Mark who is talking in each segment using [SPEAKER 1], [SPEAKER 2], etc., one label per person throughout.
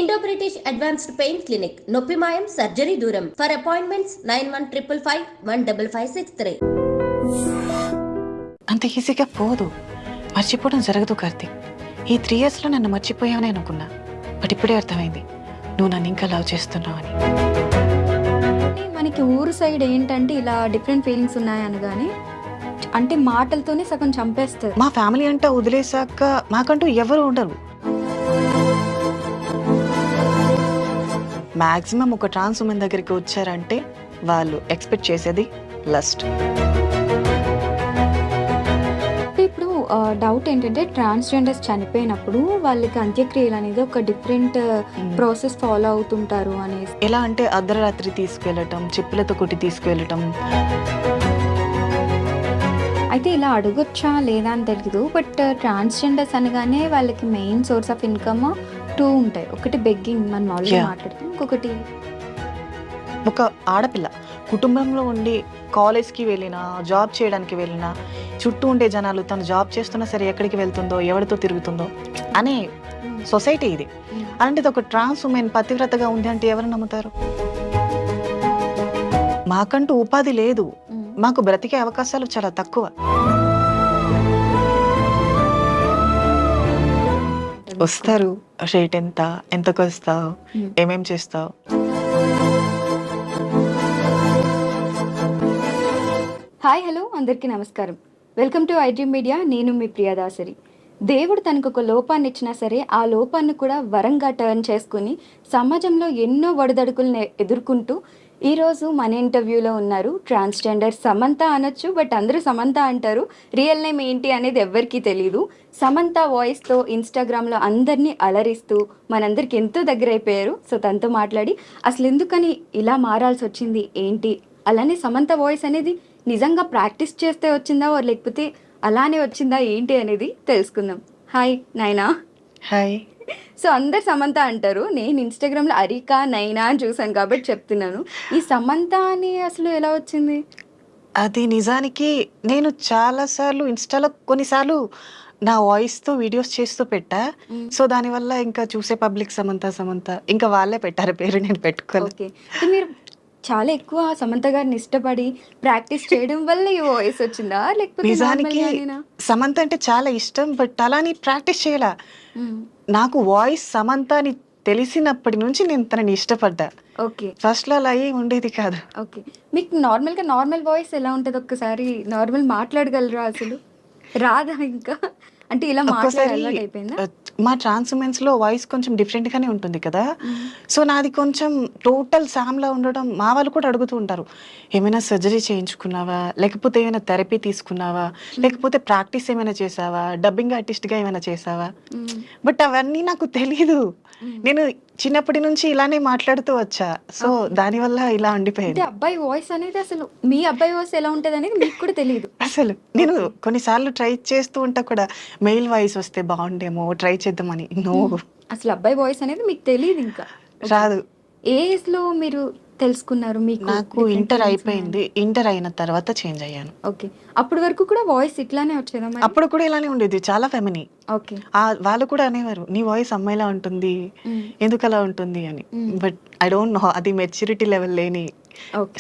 [SPEAKER 1] Indo British advanced pain clinic నొప్పి మాయం surgery దూరం ఫర్ అపాయింట్మెంట్స్ 9155515563.
[SPEAKER 2] అంత ఈజీగా పోదు, మర్చిపోవడం జరగదు కార్తీక్. ఈ 3 yearsలో నన్ను మర్చిపోయావని అనుకున్నా, బట్ ఇప్పుడే అర్థమైంది నువ్వు నన్ను ఇంకా లవ్ చేస్తున్నావు అని.
[SPEAKER 3] మనకి ఊరు సైడ్ ఏంటంటే ఇలా డిఫరెంట్ ఫీలింగ్స్ ఉన్నాయనగానే అంటే మాటలతోనే సగం చంపేస్తారు.
[SPEAKER 2] మా ఫ్యామిలీ అంతా వదిలేసాక మాకంటూ ఎవరు ఉండరు. మ్యాక్సిమం ఒక ట్రాన్స్ ఉమెన్ దగ్గరికి వచ్చారంటే వాళ్ళు ఎక్స్పెక్ట్ చేసేది లస్ట్.
[SPEAKER 3] ఇప్పుడు డౌట్ ఏంటంటే ట్రాన్స్జెండర్స్ చనిపోయినప్పుడు వాళ్ళకి అంత్యక్రియలు అనేది ఒక డిఫరెంట్ ప్రాసెస్ ఫాలో అవుతుంటారు అనేసి.
[SPEAKER 2] ఎలా అంటే అర్ధరాత్రి తీసుకెళ్ళటం, చెప్పులతో కొట్టి తీసుకెళ్ళటం.
[SPEAKER 3] అయితే ఇలా అడగొచ్చా లేదా అని తెలియదు, బట్ ట్రాన్స్జెండర్స్ అనగానే వాళ్ళకి మెయిన్ సోర్స్ ఆఫ్ ఇన్కమ్ 2 ఉంటాయి. ఒకటి బెగ్గింగ్, మనం ఆల్రెడీ మాట్లాడుతాం. ఇంకొకటి
[SPEAKER 2] ఒక ఆడపిల్ల కుటుంబంలో ఉండి కాలేజ్కి వెళ్ళినా, జాబ్ చేయడానికి వెళ్ళినా, చుట్టూ ఉండే జనాలు తను జాబ్ చేస్తున్నా సరే ఎక్కడికి వెళ్తుందో, ఎవరితో తిరుగుతుందో అనే సొసైటీ ఇది. అలాంటిది ఒక ట్రాన్స్ ఉమెన్ పతివ్రతగా ఉంది అంటే ఎవరు నమ్ముతారు? మాకంటూ ఉపాధి లేదు, మాకు బ్రతికే అవకాశాలు చాలా తక్కువ. వస్తారు, రేట్ ఎంత, ఎంతకు వస్తావు, ఏమేం చేస్తావు.
[SPEAKER 3] హాయ్ హలో అందరికీ నమస్కారం. Welcome to iDream media. నేను మీ ప్రియదాసరి. దేవుడు తనకు ఒక లోపాన్ని ఇచ్చినా సరే ఆ లోపాన్ని కూడా వరంగా టర్న్ చేసుకుని సమాజంలో ఎన్నో ఒడిదడుకులను ఎదుర్కొంటూ ఈరోజు మన ఇంటర్వ్యూలో ఉన్నారు ట్రాన్స్జెండర్ సమంత అనొచ్చు, బట్ అందరూ సమంత అంటారు. రియల్ నేమ్ ఏంటి అనేది ఎవ్వరికీ తెలియదు. సమంత వాయిస్తో ఇన్స్టాగ్రామ్లో అందరినీ అలరిస్తూ మనందరికి ఎంతో దగ్గర అయిపోయారు. సో తనతో మాట్లాడి అసలు ఎందుకని ఇలా మారాల్సి వచ్చింది ఏంటి, అలానే సమంత వాయిస్ అనేది నిజంగా ప్రాక్టీస్ చేస్తే వచ్చిందా లేకపోతే అలానే వచ్చిందా ఏంటి అనేది తెలుసుకుందాం. హాయ్ నైనా.
[SPEAKER 2] హాయ్.
[SPEAKER 3] సో అందరు సమంత అంటారు, నేను ఇన్స్టాగ్రామ్లో అరికా నైనా అని చూసాను కాబట్టి చెప్తున్నాను. ఈ సమంత అని అసలు ఎలా వచ్చింది?
[SPEAKER 2] అది నిజానికి నేను చాలాసార్లు ఇన్స్టాలో కొన్నిసార్లు నా వాయిస్తో వీడియోస్ చేస్తూ పెట్టా. సో దానివల్ల ఇంకా చూసే పబ్లిక్ సమంత సమంత ఇంకా వాళ్ళే పెట్టారు పేరు, నేను పెట్టుకోలేదు.
[SPEAKER 3] ఓకే, మీరు చాలా ఎక్కువ సమంత గారిని ఇష్టపడి ప్రాక్టీస్ చేయడం వల్ల ఈ వాయిస్ వచ్చిందా లేకపోతే
[SPEAKER 2] నిజానికి సమంత అంటే చాలా ఇష్టం, బట్ అలాని ప్రాక్టీస్ చేయాల. నాకు వాయిస్ సమంత అని తెలిసినప్పటి నుంచి నేను తనని ఇష్టపడ్డా.
[SPEAKER 3] ఓకే,
[SPEAKER 2] ఫస్ట్ లో అలా ఏం ఉండేది కాదు.
[SPEAKER 3] ఓకే, మీకు నార్మల్ వాయిస్ ఎలా ఉంటుంది? ఒక్కసారి నార్మల్ మాట్లాడగలరా? అసలు రాదా ఇంకా? అంటే ఇలా
[SPEAKER 2] ఒక్కసారి
[SPEAKER 3] అయిపోయిందా?
[SPEAKER 2] మా ట్రాన్స్ ఉమెన్స్ లో వాయిస్ కొంచెం డిఫరెంట్ గానే ఉంటుంది కదా. సో నాది కొంచెం టోటల్ సామ్లా ఉండడం మా వాళ్ళు కూడా అడుగుతూ ఉంటారు, ఏమైనా సర్జరీ చేయించుకున్నావా, లేకపోతే ఏమైనా థెరపీ తీసుకున్నావా, లేకపోతే ప్రాక్టీస్ ఏమైనా చేసావా, డబ్బింగ్ ఆర్టిస్ట్ గా ఏమైనా చేసావా. బట్ అవన్నీ నాకు తెలీదు. నేను చిన్నప్పటి నుంచి ఇలానే మాట్లాడుతూ వచ్చా. సో దానివల్ల ఇలా ఉండిపోయింది.
[SPEAKER 3] అబ్బాయి వాయిస్ అనేది అసలు మీ అబ్బాయి వాయిస్ ఎలా ఉంటది అనేది మీకు కూడా తెలియదు
[SPEAKER 2] అసలు. నేను కొన్నిసార్లు ట్రై చేస్తూ ఉంటా కూడా, మెయిల్ వాయిస్ వస్తే బాగుండేమో ట్రై చేద్దామని. నో,
[SPEAKER 3] అసలు అబ్బాయి వాయిస్ అనేది మీకు తెలియదు, ఇంకా
[SPEAKER 2] రాదు.
[SPEAKER 3] ఏ ఏజ్ లో మీరు తెలుసుకున్నారు? మీకు
[SPEAKER 2] నాకు ఇంటర్ అయిపోయింది, ఇంటర్ అయిన తర్వాత చేంజ్ అయ్యాను.
[SPEAKER 3] ఓకే, అప్పటి వరకు కూడా వాయిస్ ఇట్లానే వచ్చేదా?
[SPEAKER 2] అప్పుడు కూడా ఇలానే ఉండేది, చాలా ఫెమిని.
[SPEAKER 3] ఓకే,
[SPEAKER 2] వాళ్ళు కూడా అనేవారు నీ వాయిస్ అమ్మాయిలా ఉంటుంది, ఎందుకు అలా ఉంటుంది అని. బట్ ఐ డోంట్ నో, అది మెచ్యూరిటీ లెవెల్ లేని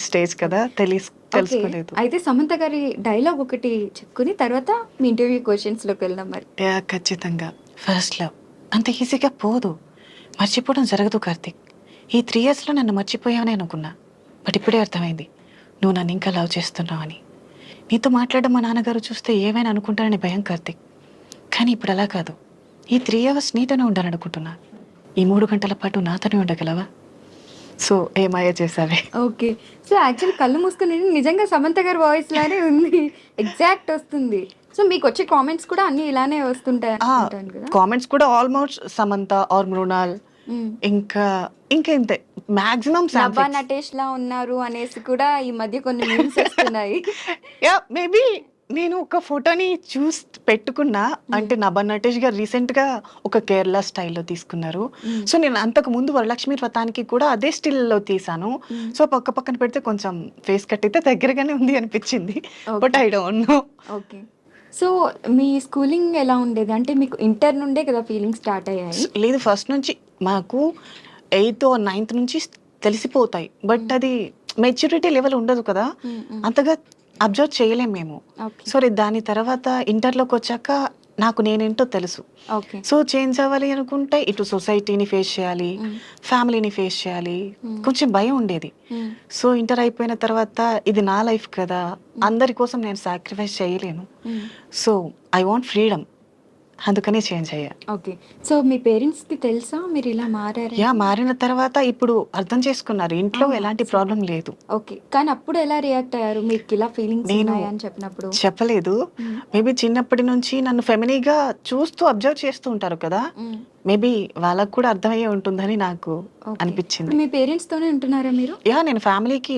[SPEAKER 2] స్టేజ్ కదా, తెలుసుకోలేదు.
[SPEAKER 3] అయితే సమంత గారి డైలాగ్ ఒకటి చెప్పుకుని తర్వాత మీ ఇంటర్వ్యూ క్వశ్చన్స్ లోకి వెళ్దాం. మరి
[SPEAKER 2] ఖచ్చితంగా. ఫస్ట్ లవ్ అంత ఈజీగా పోదు, మర్చిపోవడం జరగదు కార్తీక్. ఈ 3 yearsలో నన్ను మర్చిపోయావని అనుకున్నా, బట్ ఇప్పుడే అర్థమైంది నువ్వు నన్ను ఇంకా లవ్ చేస్తున్నావు అని. నీతో మాట్లాడడం మా నాన్నగారు చూస్తే ఏమైనా అనుకుంటారని భయం కార్తీక్. కానీ ఇప్పుడు అలా కాదు, ఈ 3 hours నీతోనే ఉండాలనుకుంటున్నా. ఈ 3 గంటల పాటు నాతోనే ఉండగలవా? సో ఏమాయ చేసావే.
[SPEAKER 3] ఓకే, సో యాక్చువల్లీ కళ్ళు మూసుకుని నిజంగా సమంత గారి వాయిస్ లానే ఉంది, ఎగ్జాక్ట్ వస్తుంది. సో మీకు వచ్చే కామెంట్స్ కూడా అన్ని ఇలానే వస్తుంటాయి కదా?
[SPEAKER 2] కామెంట్స్ కూడా ఆల్మోస్ట్ సమంత ఆర్ మృణాల్, ఇంకా ఇంతే మాక్సిమం
[SPEAKER 3] నభా నటేష్ లా ఉన్నారు అనేసి కూడా ఈ మధ్య కొన్ని మీమ్స్ వస్తున్నాయి.
[SPEAKER 2] యా, మేబీ నేను ఒక ఫోటోని చూసి పెట్టుకున్నా. అంటే నభా నటేష్ గారు రీసెంట్ గా ఒక కేరళ స్టైల్లో తీసుకున్నారు. సో నేను అంతకు ముందు వరలక్ష్మి వ్రతానికి కూడా అదే స్టిల్లో తీసాను. సో పక్కన పెడితే కొంచెం ఫేస్ కట్ అయితే దగ్గరగానే ఉంది అనిపించింది, but I don't know.
[SPEAKER 3] Okay, so me schooling ఎలా ఉండేది? అంటే మీకు ఇంటర్ నుండే కదా ఫీలింగ్ స్టార్ట్ అయ్యాయి?
[SPEAKER 2] లేదు, ఫస్ట్ నుంచి మాకు 8th or 9th నుంచి తెలిసిపోతాయి. బట్ అది మెచ్యూరిటీ లెవెల్ ఉండదు కదా, అంతగా అబ్జర్వ్ చేయలేం మేము.
[SPEAKER 3] ఓకే.
[SPEAKER 2] సో దాని తర్వాత ఇంటర్లోకి వచ్చాక నాకు నేనేంటో తెలుసు.
[SPEAKER 3] ఓకే.
[SPEAKER 2] సో చేంజ్ అవ్వాలి అనుకుంటే ఇటు సొసైటీని ఫేస్ చేయాలి, ఫ్యామిలీని ఫేస్ చేయాలి, కొంచెం భయం ఉండేది. సో ఇంటర్ అయిపోయిన తర్వాత ఇది నా లైఫ్ కదా, అందరి కోసం నేను సాక్రిఫైస్ చేయలేను. సో ఐ వాంట్ ఫ్రీడమ్, అందుకనే చేంజ్ అయ్యా.
[SPEAKER 3] ఓకే. సో మీ పేరెంట్స్కి తెలుసా మీరు ఇలా మారారు?
[SPEAKER 2] మారిన తర్వాత ఇప్పుడు అర్థం చేసుకున్నారు, ఇంట్లో ఎలాంటి ప్రాబ్లం లేదు.
[SPEAKER 3] ఓకే. కానీ అప్పుడు ఎలా రియాక్ట్ అయ్యారు మీకు ఇలా ఫీలింగ్స్
[SPEAKER 2] నేను
[SPEAKER 3] అని చెప్పినప్పుడు?
[SPEAKER 2] చెప్పలేదు. మేబీ చిన్నప్పటి నుంచి నన్ను ఫెమినీగా చూస్తూ అబ్జర్వ్ చేస్తూ ఉంటారు కదా, మేబీ వాళ్ళకు కూడా అర్థమయ్యే ఉంటుందని నాకు అనిపించింది.
[SPEAKER 3] మీ పేరెంట్స్ తోనే ఉంటున్నారా మీరు?
[SPEAKER 2] నేను ఫ్యామిలీకి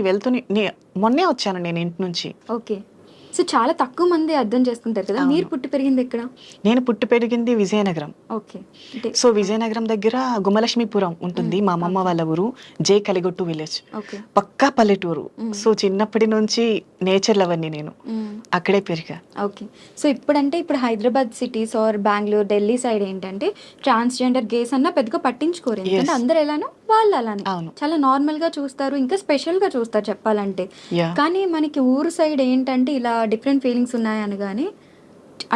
[SPEAKER 2] మొన్నే వచ్చాను నేను ఇంటి నుంచి.
[SPEAKER 3] ఓకే. సో చాలా తక్కువ మంది అర్థం చేసుకుంటారు కదా. మీరు పుట్టి పెరిగింది ఎక్కడ?
[SPEAKER 2] నేను పుట్టి పెరిగింది విజయనగరం.
[SPEAKER 3] ఓకే.
[SPEAKER 2] సో విజయనగరం దగ్గర గుమ్మలక్ష్మీపురం ఉంటుంది, మా అమ్మమ్మ వాళ్ళ ఊరు. జే కలిగొట్టు విలేజ్,
[SPEAKER 3] ఓకే.
[SPEAKER 2] పక్కా పల్లెటూరు. సో చిన్నప్పటి నుంచి నేచర్ లవర్ని నేను, అక్కడే పెరిగా.
[SPEAKER 3] ఓకే. సో ఇప్పుడు Hyderabad cities or Bengaluru, Delhi side ఏంటంటే ట్రాన్స్జెండర్ గేస్ అన్న పెద్దగా పట్టించుకోరు. ఎందుకంటే అందరు ఎలానో వాళ్ళు అలానే చాలా నార్మల్ గా చూస్తారు, ఇంకా స్పెషల్ గా చూస్తారు చెప్పాలంటే. కానీ మనకి ఊరు సైడ్ ఏంటంటే ఇలా డిఫరెంట్ ఫీలింగ్స్ ఉన్నాయనగానే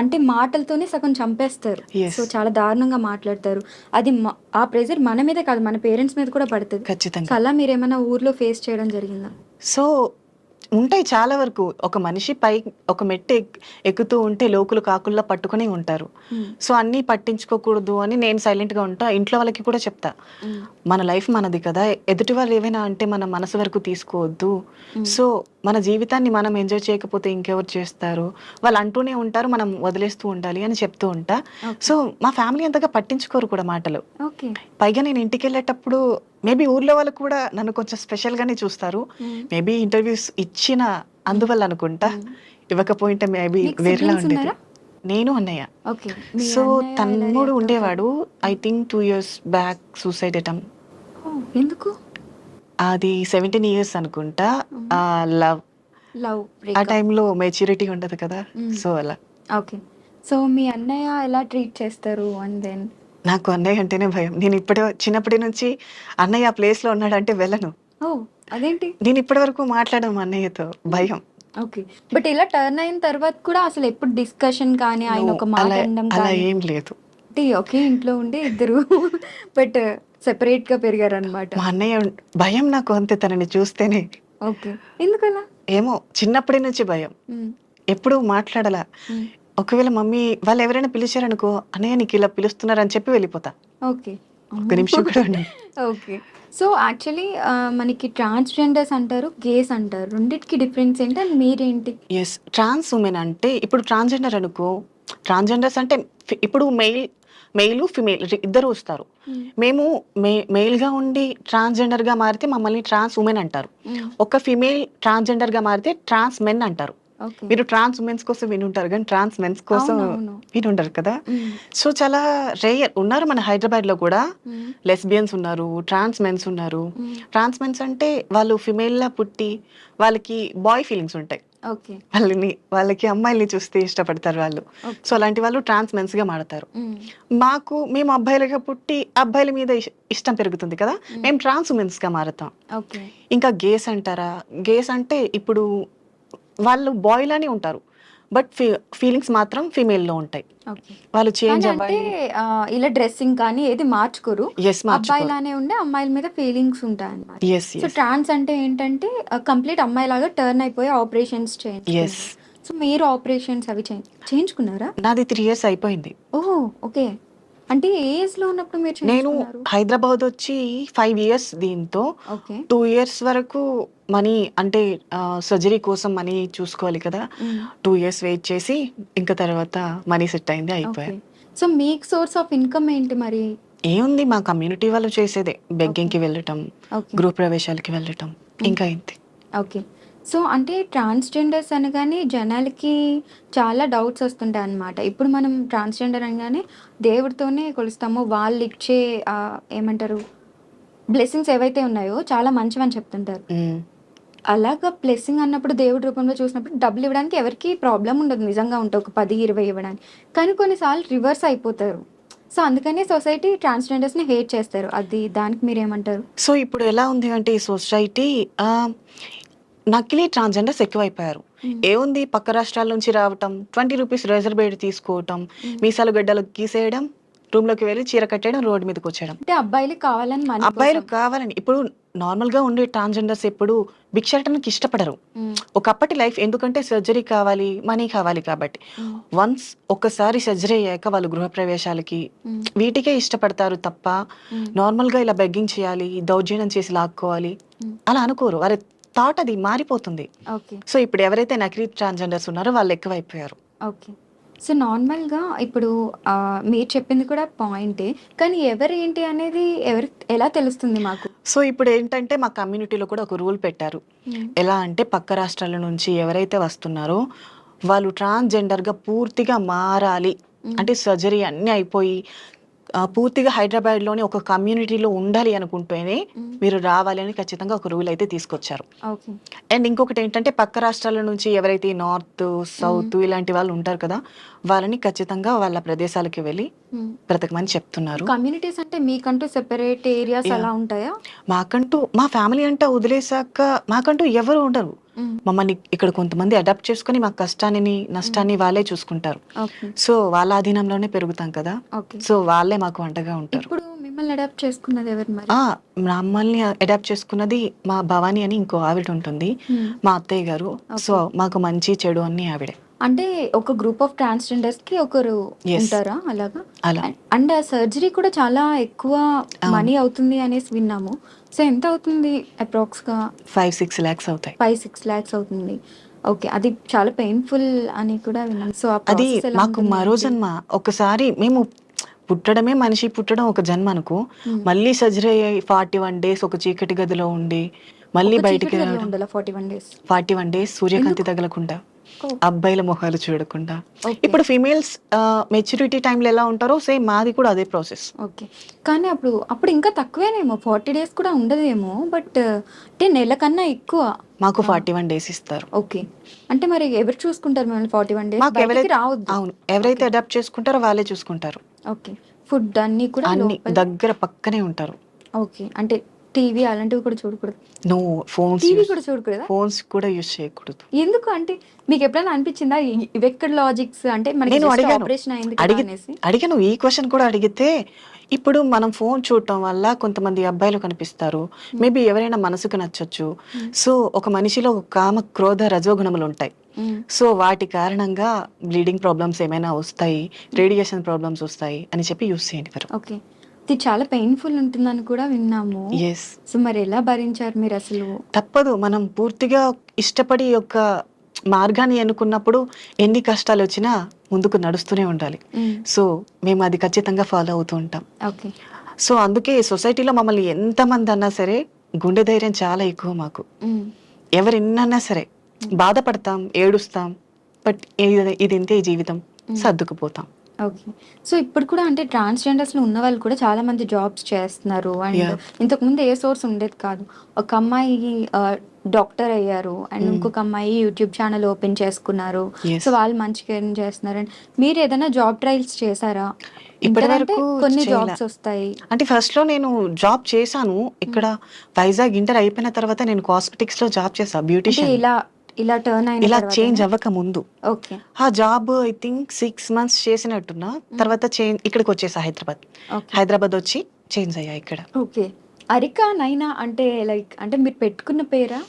[SPEAKER 3] అంటే మాటలతోనే సగం చంపేస్తారు. సో చాలా దారుణంగా మాట్లాడతారు. అది ఆ ప్రెజర్ మన మీదే కాదు, మన పేరెంట్స్ మీద కూడా పడుతుంది ఖచ్చితంగా. అలా మీరు ఏమైనా ఊర్లో ఫేస్ చేయడం జరిగిందా?
[SPEAKER 2] సో ఉంటాయి చాలా వరకు. ఒక మనిషి ఒక మెట్టు ఎక్కుతూ ఉంటే లోకులు కాకుల్లా పట్టుకుని ఉంటారు. సో అన్నీ పట్టించుకోకూడదు అని నేను సైలెంట్గా ఉంటా. ఇంట్లో వాళ్ళకి కూడా చెప్తా, మన లైఫ్ మనది కదా, ఎదుటి వాళ్ళు ఏమైనా అంటే మన మనసు వరకు తీసుకోవద్దు. సో మన జీవితాన్ని మనం ఎంజాయ్ చేయకపోతే ఇంకెవరు చేస్తారు, వాళ్ళు అంటూనే ఉంటారు, మనం వదిలేస్తూ ఉండాలి అని చెప్తూ ఉంటా. సో మా ఫ్యామిలీ అంతగా పట్టించుకోరు కూడా మాటలు. పైగా నేను ఇంటికి వెళ్ళేటప్పుడు మేబీ ఊర్లో వాళ్ళు కూడా నన్ను కొంచెం స్పెషల్గానే చూస్తారు. మేబీ ఇంటర్వ్యూస్ ఇచ్చిన అందువల్ల అనుకుంటా, ఇవ్వకపోయింటే మేబీ వేరేలా ఉండేది. నేను అన్నయ్య. సో తమ్ముడు ఉండేవాడు, I think 2 years back suicide attempt.
[SPEAKER 3] ఎందుకు?
[SPEAKER 2] అది 17 years అనుకుంటా. లవ్ ఆ టైంలో మెచ్యూరిటీ ఉండదు కదా, సో అలా.
[SPEAKER 3] ఓకే. సో మీ అన్నయ్య ఎలా ట్రీట్ చేస్తారు? అండ్ దెన్
[SPEAKER 2] నాకు అన్నయ్య అంటేనే భయం. నేను చిన్నప్పటి నుంచి అన్నయ్య ఆ ప్లేస్ లో ఉన్నాడంటే వెళ్ళను.
[SPEAKER 3] అదేంటి?
[SPEAKER 2] నేను ఇప్పటి వరకు మాట్లాడను అన్నయ్యతో, భయం.
[SPEAKER 3] ఓకే. బట్ ఇలా టర్న్ అయిన తర్వాత కూడా అసలు ఎప్పుడు డిస్కషన్ కానీ ఆయన ఒక మాట అనడం
[SPEAKER 2] అలా ఏం లేదు.
[SPEAKER 3] ఒకే ఇంట్లో ఉండే ఇద్దరు బట్ సెపరేట్ గా పెరిగారు అనమాట.
[SPEAKER 2] మా అన్నయ్య భయం నాకు అంతే, తనని చూస్తేనే.
[SPEAKER 3] ఓకే. ఎందుకలా?
[SPEAKER 2] ఏమో చిన్నప్పటి నుంచి భయం, ఎప్పుడు మాట్లాడాల. ఒకవేళ మమ్మీ వాళ్ళు ఎవరైనా పిలిచారనుకో, అన్నయ్య నీకు ఇలా పిలుస్తున్నారు అని చెప్పి వెళ్ళిపోతా.
[SPEAKER 3] ఓకే.
[SPEAKER 2] ఒక నిమిషం కూడా.
[SPEAKER 3] ఓకే. సో యాక్చువల్లీ మనకి ట్రాన్స్జెండర్స్ అంటారు, గేస్ అంటారు, రెండింటికి డిఫరెన్స్ ఏంటి అండ్ మీరేంటి?
[SPEAKER 2] ఎస్, ట్రాన్స్ ఉమెన్ అంటే ఇప్పుడు ట్రాన్స్జెండర్ అనుకో, ట్రాన్స్జెండర్స్ అంటే ఇప్పుడు మెయిల్ ఫిమేల్ ఇద్దరు వస్తారు. మేము మెయిల్గా ఉండి ట్రాన్స్జెండర్గా మారితే మమ్మల్ని ట్రాన్స్ ఉమెన్ అంటారు. ఒక ఫిమేల్ ట్రాన్స్జెండర్గా మారితే ట్రాన్స్ మెన్ అంటారు. మీరు ట్రాన్స్ ఉమెన్స్ కోసం వినుంటారు కానీ ట్రాన్స్ మెన్స్ కోసం వినుంటారు కదా. సో చాలా రేయర్ ఉన్నారు మన హైదరాబాద్ లో కూడా. లెస్బియన్స్ ఉన్నారు, ట్రాన్స్ మెన్స్ ఉన్నారు. ట్రాన్స్ మెన్స్ అంటే వాళ్ళు ఫిమేల్ లా పుట్టి వాళ్ళకి బాయ్ ఫీలింగ్స్ ఉంటాయి, వాళ్ళకి అమ్మాయిల్ని చూస్తే ఇష్టపడతారు వాళ్ళు. సో అలాంటి వాళ్ళు ట్రాన్స్ మెన్స్ గా మాడతారు. మేము అబ్బాయిలుగా పుట్టి అబ్బాయిల మీద ఇష్టం పెరుగుతుంది కదా, మేము ట్రాన్స్ ఉమెన్స్ గా మారుతాం. ఇంకా గేస్ అంటారా, గేస్ అంటే ఇప్పుడు వాళ్ళు బాయ్ లానే ఉంటారు బట్ ఫీలింగ్స్ మాత్రం ఫీమేల్ లో ఉంటాయి. వాళ్ళు చేంజ్ అవ్వాలి.
[SPEAKER 3] ఇలా డ్రెస్సింగ్ కానీ ఏది మార్చుకోరు, అబ్బాయిలానే ఉండే అమ్మాయిల మీద ఫీలింగ్స్ ఉంటాయి అన్నమాట. సో ట్రాన్స్ అంటే ఏంటంటే కంప్లీట్ అమ్మాయి లాగా టర్న్ అయిపోయి ఆపరేషన్స్ చేయండి. సో మీరు ఆపరేషన్స్ అవి చేయించుకున్నారా?
[SPEAKER 2] నాది 3 years అయిపోయింది.
[SPEAKER 3] ఓకే. అంటే ఏ ఏజ్ లో ఉన్నప్పుడు మీరు?
[SPEAKER 2] నేను హైదరాబాద్ వచ్చి 5 years, దీంతో 2 years వరకు మనీ అంటే సర్జరీ కోసం మనీ చూసుకోవాలి కదా, 2 years వెయిట్ చేసి ఇంకా తర్వాత మనీ సెట్ అయింది, అయిపోయాయి.
[SPEAKER 3] సో మీకు సోర్స్ ఆఫ్ ఇన్కమ్ ఏంటి మరి?
[SPEAKER 2] ఏముంది, మా కమ్యూనిటీ వాళ్ళు చేసేదే బెగ్గింగ్ కి వెళ్ళటం, గృహ ప్రవేశాలకి వెళ్ళటం, ఇంకా ఇంతే.
[SPEAKER 3] ఓకే. సో అంటే ట్రాన్స్జెండర్స్ అనగానే జనాలకి చాలా డౌట్స్ వస్తుంటాయి అన్నమాట. ఇప్పుడు మనం ట్రాన్స్జెండర్ అనగానే దేవుడితోనే కొలుస్తాము, వాళ్ళు ఇచ్చే ఏమంటారు బ్లెస్సింగ్స్ ఏవైతే ఉన్నాయో చాలా మంచివని చెప్తుంటారు. అలాగా బ్లెస్సింగ్ అన్నప్పుడు దేవుడి రూపంలో చూసినప్పుడు డబ్బులు ఇవ్వడానికి ఎవరికి ప్రాబ్లం ఉండదు, నిజంగా ఉంటే ఒక 10-20 ఇవ్వడానికి. కానీ కొన్నిసార్లు రివర్స్ అయిపోతారు, సో అందుకని సొసైటీ ట్రాన్స్జెండర్స్ని హేట్ చేస్తారు. అది దానికి మీరేమంటారు?
[SPEAKER 2] సో ఇప్పుడు ఎలా ఉంది అంటే ఈ సొసైటీ నకిలీ ట్రాన్స్జెండర్స్ ఎక్కువైపోయారు. ఏముంది, పక్క రాష్ట్రాల నుంచి రావటం, 20 రూపీస్ రిజర్వేట్ తీసుకోవటం, మీసాలు గడ్డలు గీసేయడం, రూమ్లోకి వెళ్ళి చీర కట్టేయడం, రోడ్డు మీదకి వచ్చేయడం.
[SPEAKER 3] అంటే అబ్బాయిలు కావాలని మనీ
[SPEAKER 2] అబ్బాయిలు కావాలని. ఇప్పుడు నార్మల్గా ఉండే ట్రాన్స్జెండర్స్ ఎప్పుడు భిక్షాటనకి ఇష్టపడరు. ఒకప్పటి లైఫ్ ఎందుకంటే సర్జరీ కావాలి, మనీ కావాలి కాబట్టి. వన్స్ ఒక్కసారి సర్జరీ అయ్యాక వాళ్ళు గృహప్రవేశాలకి వీటికే ఇష్టపడతారు తప్ప నార్మల్గా ఇలా బెగ్గింగ్ చేయాలి, దౌర్జన్యం చేసి లాక్కోవాలి అలా అనుకోరు. వారి థాట్ అది మారిపోతుంది.
[SPEAKER 3] ఓకే.
[SPEAKER 2] సో ఇప్పుడు ఎవరైతే నకిలీ ట్రాన్స్జెండర్స్ ఉన్నారో వాళ్ళు ఎక్కువైపోయారు.
[SPEAKER 3] ఓకే. సో నార్మల్గా ఇప్పుడు మీరు చెప్పింది కూడా పాయింటే, కానీ ఎవరు ఏంటి అనేది ఎలా తెలుస్తుంది మాకు?
[SPEAKER 2] సో ఇప్పుడు ఏంటంటే మా కమ్యూనిటీలో కూడా ఒక రూల్ పెట్టారు. ఎలా అంటే పక్క రాష్ట్రాల నుంచి ఎవరైతే వస్తున్నారో వాళ్ళు ట్రాన్స్జెండర్గా పూర్తిగా మారాలి అంటే సర్జరీ అన్నీ అయిపోయి పూర్తిగా హైదరాబాద్లోని ఒక కమ్యూనిటీలో ఉండాలి అనుకుంటేనే మీరు రావాలి అని ఖచ్చితంగా ఒక రూల్ అయితే తీసుకొచ్చారు.
[SPEAKER 3] ఓకే.
[SPEAKER 2] అండ్ ఇంకొకటి ఏంటంటే పక్క రాష్ట్రాల నుంచి ఎవరైతే నార్త్ సౌత్ ఇలాంటి వాళ్ళు ఉంటారు కదా, వాళ్ళని ఖచ్చితంగా వాళ్ళ ప్రదేశాలకి వెళ్ళి బ్రతకమని చెప్తున్నారు.
[SPEAKER 3] కమ్యూనిటీస్ అంటే మీకంటూ సెపరేట్ ఏరియాస్ అలా ఉంటాయా?
[SPEAKER 2] మాకంటూ మా ఫ్యామిలీ అంతా వదిలేసాక మాకంటూ ఎవరు ఉండరు. మమ్మల్ని ఇక్కడ కొంతమంది అడాప్ట్ చేసుకుని మా కష్టాన్ని నష్టాన్ని వాళ్ళే చూసుకుంటారు. సో వాళ్ళ అధీనంలోనే పెరుగుతాం కదా, సో వాళ్ళే మాకు అండగా ఉంటారు.
[SPEAKER 3] ఇప్పుడు మిమ్మల్ని అడాప్ట్ చేసుకున్నది ఎవరు మరి?
[SPEAKER 2] మమ్మల్ని అడాప్ట్ చేసుకున్నది మా భవానీ అని ఇంకో ఆవిడ ఉంటుంది, మా అత్తయ్య గారు. సో మాకు మంచి చెడు అన్ని ఆవిడే.
[SPEAKER 3] అంటే ఒక గ్రూప్ ఆఫ్ ట్రాన్స్జెండర్స్ కి ఒకరు ఉంటారా అలాగా?
[SPEAKER 2] అలా.
[SPEAKER 3] అండ్ సర్జరీ కూడా చాలా ఎక్కువ మనీ అవుతుంది అనేసి విన్నాము. సో ఎంత అవుతుంది అప్రాక్స్ గా?
[SPEAKER 2] 5-6 lakhs అవుతాయి.
[SPEAKER 3] 5-6 lakhs అవుతుంది. ఓకే. అది చాలా పెయిన్ఫుల్ అని కూడా విన్నాను. సో
[SPEAKER 2] అది మాకు మరో జన్మ. ఒకసారి మేము పుట్టడమే, మనిషి పుట్టడం ఒక జన్మ అనుకో, మళ్ళీ సర్జరీ అయ్యి 41 days ఒక చీకటి గదిలో ఉండి మళ్ళీ బయటికి 41 days సూర్యకాంతి తగలకుండా, అబ్బాయిల మొహాలు చూడకుండా. ఇప్పుడు ఫీమేల్స్ మెచ్యూరిటీ టైంలో ఎలా ఉంటారో సేమ్ మాది కూడా అదే ప్రాసెస్.
[SPEAKER 3] ఓకే. కానీ అప్పుడు ఇంకా తక్కువేనేమో, 40 days కూడా ఉండదేమో, బట్ అంటే నెల కన్నా ఎక్కువ.
[SPEAKER 2] మాకు 41 days ఇస్తారు.
[SPEAKER 3] ఓకే. అంటే మరి ఎవరు చూసుకుంటారు మిమ్మల్ని 41 days?
[SPEAKER 2] మాకు ఎవరైతే
[SPEAKER 3] రావద్దు.
[SPEAKER 2] అవును, ఎవరైతే అడాప్ట్ చేసుకుంటారో వాళ్ళే చూసుకుంటారు.
[SPEAKER 3] ఓకే. ఫుడ్ అన్ని కూడా
[SPEAKER 2] అన్ని దగ్గర పక్కనే ఉంటారు.
[SPEAKER 3] ఓకే. అంటే టీవీ అలాంటివి కూడా చూడకూడదు?
[SPEAKER 2] నో, ఫోన్స్
[SPEAKER 3] టీవీ కూడా చూడకూడదా?
[SPEAKER 2] ఫోన్స్ కూడా యూజ్ చేయకూడదు.
[SPEAKER 3] ఎందుకు? అంటే మీకు ఎప్పుడైనా అనిపించిందా ఇవెక్కడ లాజిక్స్? అంటే
[SPEAKER 2] నేను అడిగాను ఈ క్వశ్చన్ కూడా అడిగితే, ఇప్పుడు మనం ఫోన్ చూడటం వల్ల కొంతమంది అబ్బాయిలు కనిపిస్తారు, మేబీ ఎవరైనా మనసుకు నచ్చొచ్చు. సో ఒక మనిషిలో కామ క్రోధ రజోగుణములు ఉంటాయి. సో వాటి కారణంగా బ్లీడింగ్ ప్రాబ్లమ్స్ ఏమైనా వస్తాయి, రేడియేషన్ ప్రాబ్లమ్స్ వస్తాయి అని చెప్పి యూజ్ చేయండి.
[SPEAKER 3] ఓకే. ఇది చాలా పెయిన్ఫుల్ ఉంటుందని కూడా విన్నాము. సో మరి ఎలా భరించారు మీరు అసలు?
[SPEAKER 2] తప్పదు, మనం పూర్తిగా ఇష్టపడి యొక్క మార్గాన్ని ఎన్నుకున్నప్పుడు ఎన్ని కష్టాలు వచ్చినా ముందుకు నడుస్తూనే ఉండాలి. సో మేము అది ఖచ్చితంగా ఫాలో అవుతూ ఉంటాం.
[SPEAKER 3] ఓకే.
[SPEAKER 2] సో అందుకే సొసైటీలో మమ్మల్ని ఎంతమంది అన్నా సరే గుండె ధైర్యం చాలా ఎక్కువ మాకు. ఎవరు ఎన్నన్నా సరే బాధపడతాం, ఏడుస్తాం, బట్ ఇది ఇంతే జీవితం, సర్దుకుపోతాం.
[SPEAKER 3] ఓకే. సో ఇప్పుడు కూడా అంటే ట్రాన్స్జెండర్స్లో ఉన్న వాళ్ళు కూడా చాలా మంది జాబ్స్ చేస్తున్నారు. అండ్ ఇంతకుముందు ఏ సోర్స్ ఉండేది కాదు. ఒక అమ్మాయి డాక్టర్ అయ్యారు, అండ్ ఇంకొక అమ్మాయి యూట్యూబ్ ఛానల్ ఓపెన్ చేసుకున్నారు. సో వాళ్ళు మంచిగా ఎర్న్ చేస్తున్నారు. అండ్ మీరు ఏదైనా జాబ్ ట్రయల్స్ చేశారా?
[SPEAKER 2] ఇప్పటివరకు
[SPEAKER 3] కొన్ని జాబ్స్ వస్తాయి.
[SPEAKER 2] అంటే ఫస్ట్ లో నేను జాబ్ చేశాను ఇక్కడ వైజాగ్. ఇంటర్ అయిపోయిన తర్వాత నేను కాస్మెటిక్స్ లో జాబ్ చేసా, బ్యూటిషియన్.
[SPEAKER 3] ఇలా టర్న్ అయిన
[SPEAKER 2] ఇలా చేంజ్ అవ్వక ముందు
[SPEAKER 3] ఓకే
[SPEAKER 2] ఆ జాబ్ ఐ థింక్ 6 months చేసినట్టున్నా. తర్వాత ఇక్కడికి వచ్చేసా హైదరాబాద్ వచ్చి చేంజ్ అయ్యా ఇక్కడ.
[SPEAKER 3] ఓకే. అరికా నైనా అంటే లైక్ అంటే మీరు పెట్టుకున్న పేరా?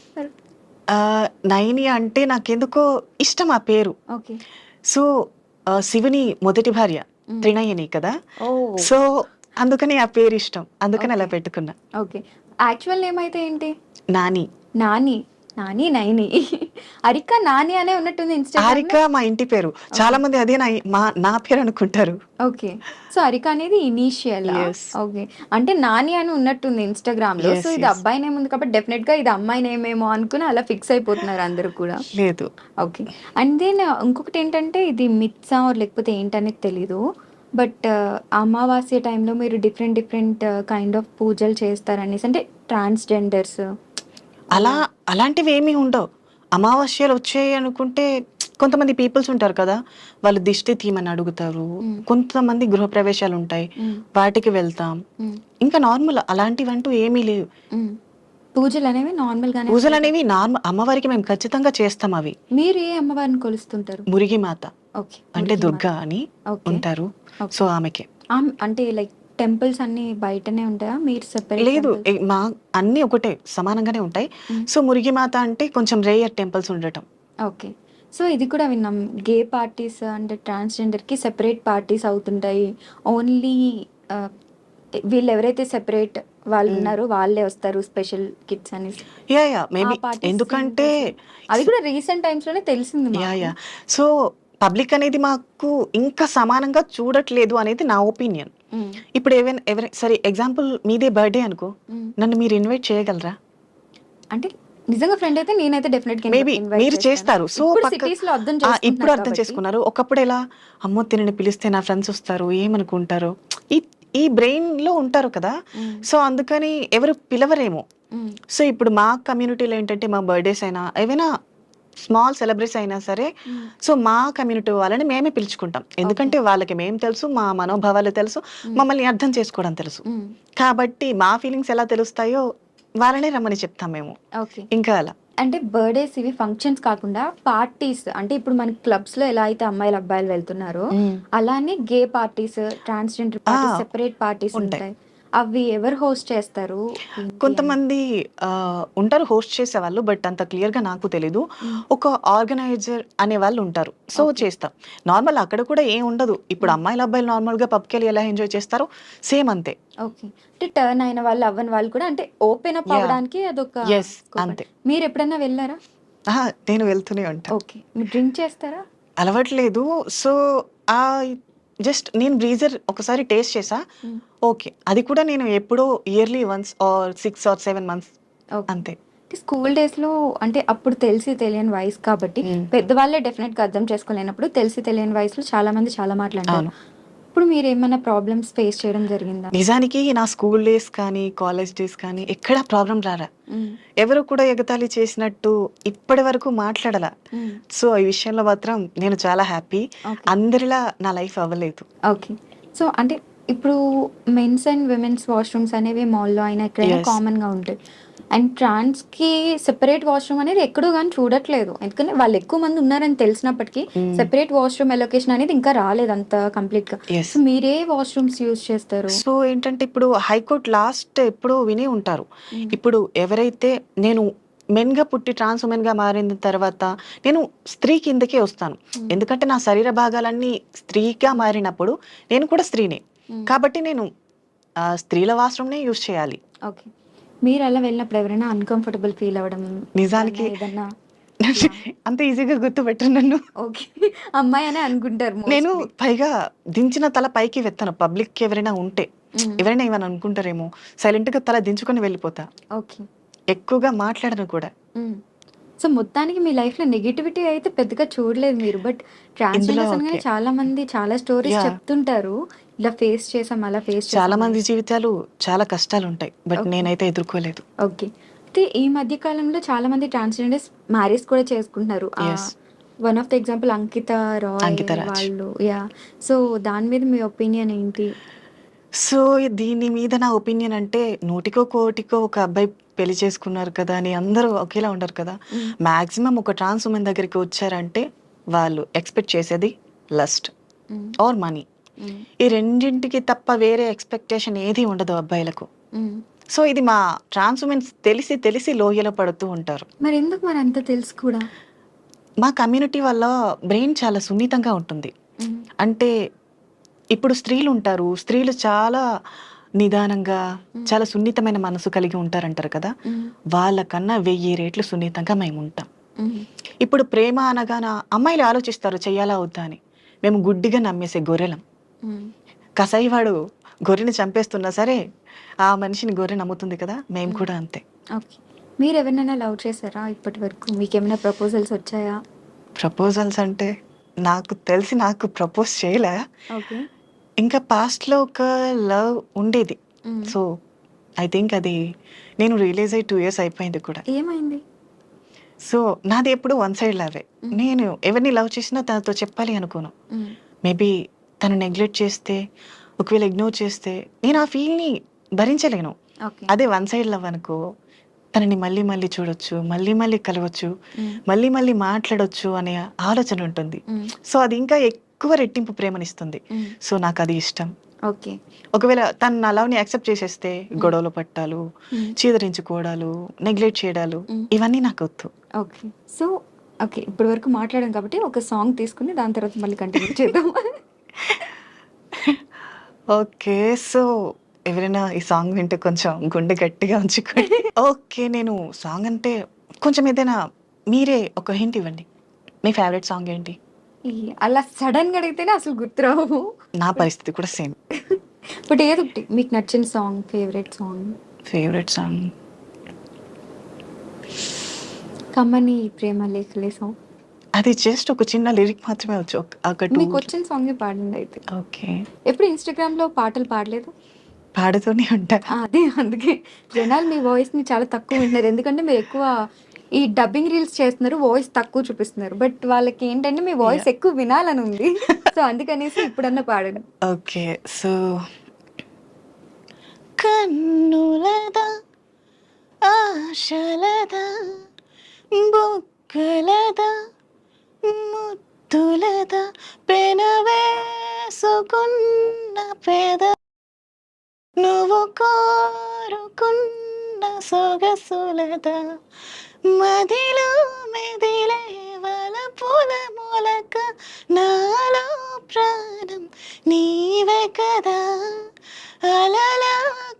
[SPEAKER 2] నైని అంటే నాకెందుకో ఇష్టం ఆ పేరు.
[SPEAKER 3] ఓకే.
[SPEAKER 2] సో శివుని మొదటి భార్య త్రినయని కదా, సో అందుకని ఆ పేరు ఇష్టం, అందుకని అలా పెట్టుకున్నా.
[SPEAKER 3] ఓకే. యాక్చువల్ నేమ్ అయితే ఏంటి?
[SPEAKER 2] నాని.
[SPEAKER 3] నాని నైని. అరికా నాని అనే ఉన్నట్టుంది ఇన్స్టాగ్రామ్.
[SPEAKER 2] అరికా మా ఇంటి పేరు, చాలా మంది అదే నా పేరు అనుకుంటారు.
[SPEAKER 3] ఓకే. సో అరికా అనేది ఇనీషియల్. ఓకే. అంటే నాని అని ఉన్నట్టుంది ఇన్స్టాగ్రామ్ లో. సో ఇది అబ్బాయి నేమ్ ఉంది కాబట్టి డెఫినెట్ గా ఇది అమ్మాయి నేమ్ ఏమో అనుకుని అలా ఫిక్స్ అయిపోతున్నారు అందరూ కూడా.
[SPEAKER 2] లేదు.
[SPEAKER 3] ఓకే. అండ్ దెన్ ఇంకొకటి ఏంటంటే ఇది మిత్సా లేకపోతే ఏంటనేది తెలీదు, బట్ అమావాస్య టైంలో మీరు డిఫరెంట్ కైండ్ ఆఫ్ పూజలు చేస్తారనేసి, అంటే ట్రాన్స్జెండర్స్
[SPEAKER 2] అలాంటివి ఏమీ ఉండవు. అమావాస్యలు వచ్చాయి అనుకుంటే కొంతమంది పీపుల్స్ ఉంటారు కదా, వాళ్ళు దిష్టి తీయమని అడుగుతారు, కొంతమంది గృహప్రవేశాలు ఉంటాయి, వాటికి వెళ్తాం. ఇంకా నార్మల్ అలాంటివంటూ ఏమీ లేవు.
[SPEAKER 3] పూజలు అనేవి నార్మల్ గానే
[SPEAKER 2] పూజలు అనేవి నార్మల్, అమ్మవారికి మేము ఖచ్చితంగా చేస్తాం. అవి
[SPEAKER 3] మీరు ఏ అమ్మవారిని కొలుస్తుంటారు?
[SPEAKER 2] మురిగి మాత
[SPEAKER 3] ఓకే,
[SPEAKER 2] అంటే దుర్గా అని
[SPEAKER 3] Okay.
[SPEAKER 2] ఉంటారు. సో ఆమెకే.
[SPEAKER 3] అంటే లైక్ టెంపుల్స్ అన్ని బయటనే ఉంటాయా, మీరు సెపరేట్?
[SPEAKER 2] లేదు, మా అన్ని ఒకటే సమానంగానే ఉంటాయి. సో మురిగి మాత అంటే కొంచెం రేయర్ టెంపుల్స్ ఉండటం.
[SPEAKER 3] ఓకే. సో ఇది కూడా విన్నాం, గే పార్టీస్ అంటే ట్రాన్స్జెండర్కి సెపరేట్ పార్టీస్ అవుతుంటాయి. ఓన్లీ వీళ్ళు ఎవరైతే సెపరేట్ వాళ్ళు ఉన్నారో వాళ్ళే వస్తారు, స్పెషల్ కిట్స్ అని.
[SPEAKER 2] యా మేబీ ఎందుకంటే
[SPEAKER 3] అది కూడా రీసెంట్ టైమ్స్ లోనే తెలిసింది మాకు.
[SPEAKER 2] యా సో పబ్లిక్ అనేది మాకు ఇంకా సమానంగా చూడట్లేదు అనేది నా ఒపీనియన్. ఇప్పుడు ఎవరైనా సరే, ఎగ్జాంపుల్ మీదే బర్త్డే అనుకో, నన్ను మీరు ఇన్వైట్ చేయగలరా?
[SPEAKER 3] అంటే నిజంగా ఫ్రెండ్ అయితే నేనైతే డెఫినెట్ గా
[SPEAKER 2] మేబీ మీరు చేస్తారు. సో
[SPEAKER 3] సిటీస్ లో అర్థం
[SPEAKER 2] ఇప్పుడు అర్థం చేసుకున్నారు. ఒకప్పుడు ఎలా, అమ్మో తినని పిలిస్తే నా ఫ్రెండ్స్ వస్తారు ఏమనుకుంటారు, ఈ బ్రెయిన్ లో ఉంటారు కదా. సో అందుకని ఎవరు పిలవరేమో. సో ఇప్పుడు మా కమ్యూనిటీలో ఏంటంటే, మా బర్త్డేస్ అయినా ఏవైనా స్మాల్ సెలబ్రేట్స్ అయినా సరే, సో మా కమ్యూనిటీ వాళ్ళని మేమే పిలుచుకుంటాం. ఎందుకంటే వాళ్ళకి మేము తెలుసు, మా మనోభావాలు తెలుసు, మమ్మల్ని అర్థం చేసుకోవడం తెలుసు. కాబట్టి మా ఫీలింగ్స్ ఎలా తెలుస్తాయో వాళ్ళనే రమ్మని చెప్తాం మేము. ఇంకా అలా
[SPEAKER 3] అంటే బర్త్డేస్ ఇవి ఫంక్షన్స్ కాకుండా పార్టీస్, అంటే ఇప్పుడు మన క్లబ్స్ లో ఎలా అయితే అమ్మాయిలు అబ్బాయిలు వెళ్తున్నారో అలానే gay parties, transgender parties, separate parties ఉంటాయి. అవి ఎవరు హోస్ట్ చేస్తారు?
[SPEAKER 2] కొంతమంది ఉంటారు హోస్ట్ చేసే వాళ్ళు, బట్ అంత క్లియర్ గా నాకు తెలీదు. ఒక ఆర్గనైజర్ అనే వాళ్ళు ఉంటారు. సో చేస్తాం. నార్మల్ అక్కడ కూడా ఏం ఉండదు. ఇప్పుడు అమ్మాయిలు అబ్బాయిలు నార్మల్ గా పబ్కి వెళ్ళి ఎలా ఎంజాయ్ చేస్తారో సేమ్ అంతే.
[SPEAKER 3] ఓకే. అంటే టర్న్ అయిన వాళ్ళు అవ్వని వాళ్ళు కూడా అంటే ఓపెన్ అప్ అవ్వడానికి అదొక
[SPEAKER 2] అంతే.
[SPEAKER 3] మీరు ఎప్పుడైనా వెళ్ళారా?
[SPEAKER 2] నేను వెళ్తూనే ఉంటాను.
[SPEAKER 3] ఓకే. మీరు డ్రింక్ చేస్తారా?
[SPEAKER 2] అలవాట్లేదు. సో జస్ట్ నేను బ్రీజర్ ఒకసారి టేస్ట్ చేసా. ఓకే, అది కూడా నేను ఎప్పుడో yearly once or 6 or 7 months అంతే.
[SPEAKER 3] స్కూల్ డేస్ లో అంటే అప్పుడు తెలిసి తెలియని వయసు కాబట్టి పెద్దవాళ్ళే డెఫినెట్ గా అర్థం చేసుకోలేనప్పుడు తెలిసి తెలియని వయసులో చాలా మంది చాలా మాట్లాడారు. ఇప్పుడు మీరు ఏమైనా ప్రాబ్లమ్స్ ఫేస్ చేయడం జరిగిందా?
[SPEAKER 2] నిజానికి నా స్కూల్ డేస్ కానీ కాలేజ్ డేస్ కానీ ఎక్కడా ప్రాబ్లం రారా. ఎవరు కూడా ఎగతాళి చేసినట్టు ఇప్పటి వరకు మాట్లాడలా. సో ఈ విషయంలో మాత్రం నేను చాలా హ్యాపీ. అందరిలా నా లైఫ్ అవ్వలేదు.
[SPEAKER 3] ఓకే. సో అంటే ఇప్పుడు మెన్స్ అండ్ విమెన్స్ వాష్రూమ్స్ అనేవి మాల్లో అయినా ఎక్కడైనా కామన్ గా ఉంటాయి. అండ్ ట్రాన్స్ కి సెపరేట్ వాష్రూమ్ అనేది ఎక్కడో కానీ చూడట్లేదు. ఎందుకంటే వాళ్ళు ఎక్కువ మంది ఉన్నారని తెలిసినప్పటికీ సెపరేట్ వాష్రూమ్ అలొకేషన్ అనేది ఇంకా రాలేదు అంత కంప్లీట్ గా. సో మీరే వాష్రూమ్స్ యూజ్ చేస్తారు?
[SPEAKER 2] సో ఏంటంటే ఇప్పుడు హైకోర్టు లాస్ట్ ఎప్పుడో విని ఉంటారు. ఇప్పుడు ఎవరైతే నేను మెన్ గా పుట్టి ట్రాన్స్ ఉమెన్ గా మారిన తర్వాత నేను స్త్రీ కిందకే వస్తాను. ఎందుకంటే నా శరీర భాగాలన్నీ స్త్రీగా మారినప్పుడు నేను కూడా స్త్రీనే. కాబట్టి నేను స్త్రీల వాష్రూమ్ నే యూజ్ చేయాలి.
[SPEAKER 3] ఓకే. మీరు అలా వెళ్ళినప్పుడు ఎవరైనా అన్కంఫర్టబుల్ ఫీల్ అవ్వడం?
[SPEAKER 2] నిజానికి అంత ఈజీగా గుర్తుపెట్టను నన్ను.
[SPEAKER 3] ఓకే. అమ్మాయి అనే అనుకుంటారు.
[SPEAKER 2] నేను పైగా దించిన తల పైకి వెత్తాను. పబ్లిక్ ఎవరైనా ఉంటే ఎవరైనా ఏమని అనుకుంటారేమో సైలెంట్ గా తల దించుకొని వెళ్ళిపోతా.
[SPEAKER 3] ఓకే.
[SPEAKER 2] ఎక్కువగా మాట్లాడను కూడా.
[SPEAKER 3] సో మొత్తానికి మీ లైఫ్ లో నెగటివిటీ అయితే పెద్దగా చూడలేదు మీరు. బట్ ట్రాన్స్జెండర్స్ అనగానే చాలా మంది చాలా స్టోరీస్ చెప్తుంటారు, ఇలా ఫేస్ చేసాం అలా ఫేస్ చేసాం.
[SPEAKER 2] చాలా మంది జీవితాలు చాలా కష్టాలు ఉంటాయి, బట్ నేనైతే ఎదుర్కోలేదు.
[SPEAKER 3] ఓకే. అయితే ఈ మధ్య కాలంలో చాలా మంది ట్రాన్స్జెండర్స్ మ్యారేజ్ కూడా చేసుకుంటున్నారు. వన్ ఆఫ్ ద ఎగ్జాంపుల్ అంకిత రాయ్ వాళ్ళు. సో దాని మీద మీ ఒపీనియన్ ఏంటి?
[SPEAKER 2] సో దీని మీద నా ఒపీనియన్ అంటే, నూటికో కోటికో ఒక అబ్బాయి పెళ్లి చేసుకున్నారు కదా అని అందరూ ఒకేలా ఉండరు కదా. మాక్సిమం ఒక ట్రాన్స్ ఉమెన్ దగ్గరికి వచ్చారంటే వాళ్ళు ఎక్స్పెక్ట్ చేసేది లస్ట్ ఆర్ మనీ. ఈ రెండింటికి తప్ప వేరే ఎక్స్పెక్టేషన్ ఏది ఉండదు అబ్బాయిలకు. సో ఇది మా ట్రాన్స్ ఉమెన్స్ తెలిసి తెలిసి లోయలో పడుతూ ఉంటారు.
[SPEAKER 3] మరి ఎందుకు మరి అంత తెలుసు కూడా?
[SPEAKER 2] మా కమ్యూనిటీ వల్ల బ్రెయిన్ చాలా సున్నితంగా ఉంటుంది. అంటే ఇప్పుడు స్త్రీలు ఉంటారు, స్త్రీలు చాలా నిదానంగా చాలా సున్నితమైన మనసు కలిగి ఉంటారంటారు కదా. వాళ్ళకన్నా 1000 రెట్లు సున్నితంగా మేము ఉంటాం. ఇప్పుడు ప్రేమ అనగాన అమ్మాయిలు ఆలోచిస్తారు చెయ్యాలా వద్దా అని. మేము గుడ్డిగా నమ్మేసే గొర్రెలం. కసాయివాడు గొర్రెని చంపేస్తున్నా సరే ఆ మనిషిని గొర్రె నమ్ముతుంది కదా, మేము కూడా అంతే.
[SPEAKER 3] ఓకే. మీరు ఎవరినైనా లవ్ చేశారా ఇప్పటి వరకు? మీకు ఏమైనా ప్రపోజల్స్ వచ్చాయా?
[SPEAKER 2] ప్రపోజల్స్ అంటే నాకు తెలిసి నాకు ప్రపోజ్ చేయలే.
[SPEAKER 3] ఓకే.
[SPEAKER 2] ఇంకా పాస్ట్లో ఒక లవ్ ఉండేది. సో ఐ థింక్ అది నేను రియలైజ్ అయ్యి 2 years అయిపోయింది కూడా.
[SPEAKER 3] ఏమైంది?
[SPEAKER 2] సో నాది ఎప్పుడు వన్ సైడ్ లవే. నేను ఎవరిని లవ్ చేసినా తనతో చెప్పాలి అనుకోను. మేబీ తను నెగ్లెక్ట్ చేస్తే, ఒకవేళ ఇగ్నోర్ చేస్తే నేను ఆ ఫీల్ని భరించలేను.
[SPEAKER 3] ఓకే.
[SPEAKER 2] అదే వన్ సైడ్ లవ్ అనుకో, తనని మళ్ళీ మళ్ళీ చూడొచ్చు, మళ్ళీ మళ్ళీ కలవచ్చు, మళ్ళీ మళ్ళీ మాట్లాడొచ్చు అనే ఆలోచన ఉంటుంది. సో అది ఇంకా ఎక్కువ రెట్టింపు ప్రేమనిస్తుంది. సో నాకు అది ఇష్టం.
[SPEAKER 3] ఓకే.
[SPEAKER 2] ఒకవేళ తను నా లవ్ని యాక్సెప్ట్ చేసేస్తే గొడవలు పట్టాలు, చీదరించుకోవడాలు, నెగ్లెక్ట్ చేయడాలు ఇవన్నీ నాకు వద్దు.
[SPEAKER 3] ఓకే. సో ఓకే, ఇప్పటి వరకు మాట్లాడాం కాబట్టి ఒక సాంగ్ తీసుకుని దాని తర్వాత మళ్ళీ కంటిన్యూ చేద్దాం.
[SPEAKER 2] ఓకే. సో ఎవరైనా ఈ సాంగ్ వింటే కొంచెం గుండె గట్టిగా ఉంచుకోండి. ఓకే. నేను సాంగ్ అంటే కొంచెం ఏదైనా మీరే ఒక హింట్ ఇవ్వండి. మీ ఫేవరెట్ సాంగ్ ఏంటి?
[SPEAKER 3] అలా సడన్ గా అడిగితేనే అసలు గుర్తురావు.
[SPEAKER 2] నా పరిస్థితి కూడా సేమ్.
[SPEAKER 3] బట్ ఏదో ఒకటి మీకు నచ్చిన song, favourite song.
[SPEAKER 2] Favourite song
[SPEAKER 3] కమ్మని ప్రేమ లేఖలే సాంగ్.
[SPEAKER 2] అది జస్ట్ ఒక చిన్న లిరిక్ మాత్రమే వచ్చు. ఒక
[SPEAKER 3] మీకు వచ్చిన సాంగ్ పాడండి అయితే.
[SPEAKER 2] ఓకే.
[SPEAKER 3] ఎప్పుడు ఇన్స్టాగ్రామ్ లో పాటలు పాడలేదు?
[SPEAKER 2] పాడుతూనే ఉంటా.
[SPEAKER 3] అదే అందుకే జనాలు మీ వాయిస్ ని చాలా తక్కువ వింటున్నారు. ఎందుకంటే మీరు ఎక్కువ ఈ డబ్బింగ్ రీల్స్ చేస్తున్నారు, వాయిస్ తక్కువ చూపిస్తున్నారు. బట్ వాళ్ళకి ఏంటంటే మీ వాయిస్ ఎక్కువ వినాలని ఉంది. సో అందుకనేసి ఇప్పుడన్నా పాడండి.
[SPEAKER 2] ఓకే. సో కన్నులదా ఆశలదా బుక్కలదా ముద్దులదా పెనవేసుకున్న పెద నువ్వు కోరుకున్న సొగసులదా మదిలో మెదిలే వలపుల మొలక నాలో ప్రాణం నీవే కదా అలలా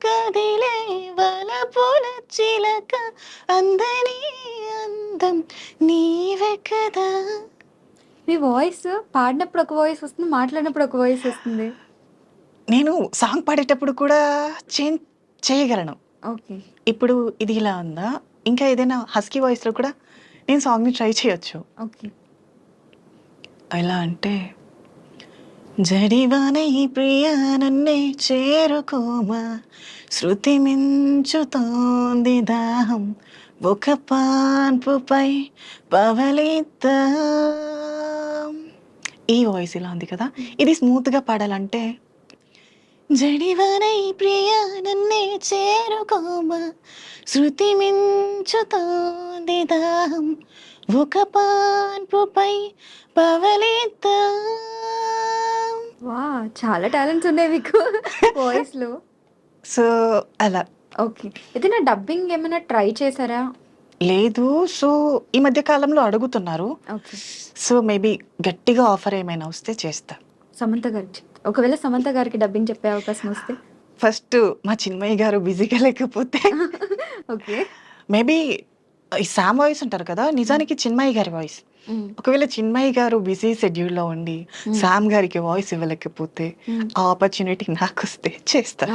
[SPEAKER 2] కదిలే వలపుల చిలక అందని అందం నీవే కదా.
[SPEAKER 3] మీ వాయిస్ పాడినప్పుడు ఒక వాయిస్ వస్తుంది, మాట్లాడినప్పుడు ఒక వాయిస్ వస్తుంది.
[SPEAKER 2] నేను సాంగ్ పాడేటప్పుడు కూడా చేంజ్ చేయగలను.
[SPEAKER 3] ఓకే.
[SPEAKER 2] ఇప్పుడు ఇది ఇలా ఉందా, ఇంకా ఏదైనా హస్కీ వాయిస్లో కూడా నేను సాంగ్ని ట్రై చేయొచ్చు.
[SPEAKER 3] ఓకే.
[SPEAKER 2] ఎలా అంటే జడివానే ప్రియా నన్నే చేరుకోమా శృతి మించుతోంది దాహం ఒక పాన్పుపై పవలిద్దాం. ఈ వాయిస్ ఇలా ఉంది కదా, ఇది స్మూత్గా పాడాలంటే జడివానే ప్రియా నన్నే చేరుకోమా శృతి మించుతోంది దాహం ఒక పాన్పుపై పవలిద్దాం.
[SPEAKER 3] వా, చాలా టాలెంట్స్ ఉన్నాయి మీకు వాయిస్ లో.
[SPEAKER 2] సో అలా.
[SPEAKER 3] ఓకే. ఏదైనా డబ్బింగ్ ఏమైనా ట్రై చేశారా?
[SPEAKER 2] లేదు. సో ఈ మధ్య కాలంలో అడుగుతున్నారు.
[SPEAKER 3] ఓకే.
[SPEAKER 2] సో మేబీ గట్టిగా ఆఫర్ ఏమైనా వస్తే చేస్తా.
[SPEAKER 3] సమంత గారికి ఒకవేళ సమంత గారికి డబ్బింగ్ చెప్పే అవకాశం వస్తే?
[SPEAKER 2] ఫస్ట్ మా చిన్మయ్య గారు బిజీగా లేకపోతే
[SPEAKER 3] ఓకే.
[SPEAKER 2] మేబీ ఈ శామ్ వాయిస్ ఉంటారు కదా, నిజానికి చిన్మయ్య గారి వాయిస్. ఒకవేళ చిన్మయ్య గారు బిజీ షెడ్యూల్లో ఉండి శామ్ గారికి వాయిస్ ఇవ్వలేకపోతే ఆ ఆపర్చునిటీ నాకు వస్తే చేస్తా.